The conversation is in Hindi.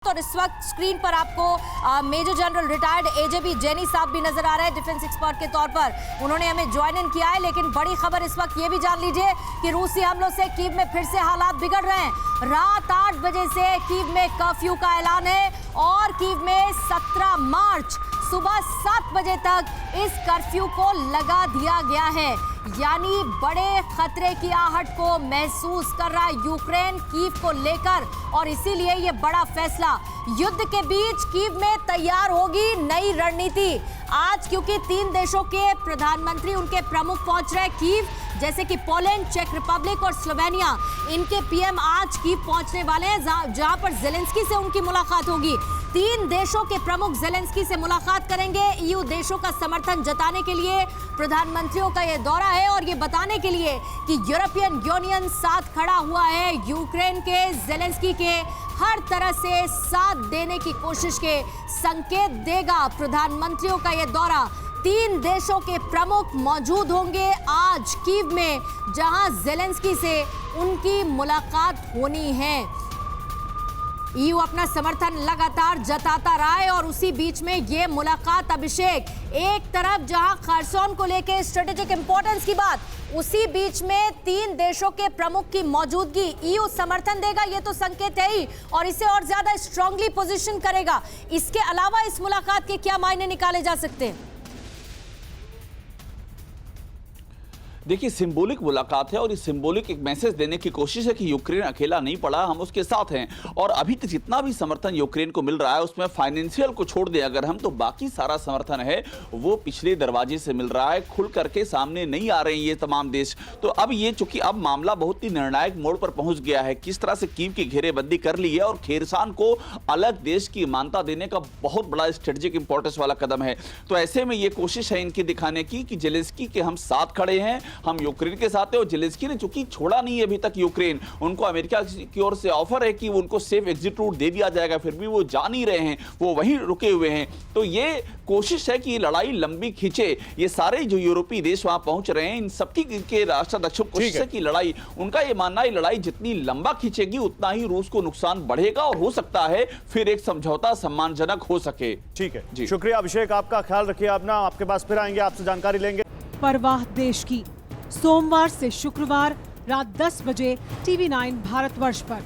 और इस वक्त स्क्रीन पर आपको मेजर जनरल रिटायर्ड एजेबी जेनी साहब भी नजर आ रहे हैं डिफेंस एक्सपर्ट के तौर पर। उन्होंने हमें ज्वाइन इन किया है, लेकिन बड़ी खबर इस वक्त ये भी जान लीजिए कि रूसी हमलों से कीव में फिर से हालात बिगड़ रहे हैं। रात 8 बजे से कीव में कर्फ्यू का ऐलान है और कीव में 17 मार्च सुबह 7 बजे तक इस कर्फ्यू को लगा दिया गया है। यानी बड़े खतरे की आहट को महसूस कर रहा है यूक्रेन कीव को लेकर, और इसीलिए ये बड़ा फैसला। युद्ध के बीच कीव में तैयार होगी नई रणनीति आज, क्योंकि 3 देशों के प्रधानमंत्री, उनके प्रमुख पहुंच रहे कीव, जैसे कि पोलैंड, चेक रिपब्लिक और स्लोवेनिया। इनके पीएम आज कीव पहुंचने वाले हैं, जहां पर जेलेंस्की से उनकी मुलाकात होगी। 3 देशों के प्रमुख जेलेंस्की से मुलाकात करेंगे। ईयू देशों का समर्थन जताने के लिए प्रधानमंत्रियों का यह दौरा है और ये बताने के लिए कि यूरोपियन यूनियन साथ खड़ा हुआ है यूक्रेन के जेलेंस्की के हर तरह से साथ देने की कोशिश के संकेत देगा। प्रधानमंत्रियों का यह दौरा, 3 देशों के प्रमुख मौजूद होंगे आज कीव में, जहां जेलेंस्की से उनकी मुलाकात होनी है। ईयू अपना समर्थन लगातार जताता रहा है और उसी बीच में ये मुलाकात, अभिषेक, एक तरफ जहां खरसोन को लेकर स्ट्रेटेजिक इंपॉर्टेंस की बात, उसी बीच में 3 देशों के प्रमुख की मौजूदगी, ईयू समर्थन देगा, ये तो संकेत है ही, और इसे और ज्यादा स्ट्रांगली पोजीशन करेगा। इसके अलावा इस मुलाकात के क्या मायने निकाले जा सकते हैं? देखिए, सिंबॉलिक मुलाकात है और इस सिंबॉलिक एक मैसेज देने की कोशिश है कि यूक्रेन अकेला नहीं पड़ा, हम उसके साथ हैं। और अभी तक जितना भी समर्थन यूक्रेन को मिल रहा है उसमें फाइनेंशियल को छोड़ दे अगर हम, तो बाकी सारा समर्थन है वो पिछले दरवाजे से मिल रहा है, खुल करके सामने नहीं आ रहे हैं ये तमाम देश। तो अब ये चूंकि अब मामला बहुत ही निर्णायक मोड़ पर पहुंच गया है, किस तरह से कीव की घेरेबंदी कर ली है और खेरसान को अलग देश की मान्यता देने का बहुत बड़ा स्ट्रेटेजिक इंपॉर्टेंस वाला कदम है। तो ऐसे में ये कोशिश है इनकी दिखाने की कि जेलेंस्की के हम साथ खड़े हैं, हम यूक्रेन के साथ है। और जेलेंस्की ने चूंकि छोड़ा नहीं है अभी तक यूक्रेन, उनको अमेरिका की ओर से ऑफर है कि उनको सेफ एग्जिट रूट दे दिया जाएगा, फिर भी वो जा नहीं रहे हैं, वो वहीं रुके हुए हैं। तो ये कोशिश है कि लड़ाई लंबी खींचे। ये सारे जो यूरोपीय देश वहां पहुंच रहे हैं, इन सबकी के राष्ट्राध्यक्षों की कोशिश है कि लड़ाई, उनका ये मानना है लड़ाई जितनी लंबा खींचेगी उतना ही रूस को नुकसान बढ़ेगा और हो सकता है फिर एक समझौता सम्मानजनक हो सके। ठीक है जी, शुक्रिया अभिषेक, आपका ख्याल रखिए। अपना आपके पास फिर आएंगे, आपसे जानकारी लेंगे। परवाह देश की, सोमवार से शुक्रवार रात 10 बजे TV9 भारतवर्ष पर।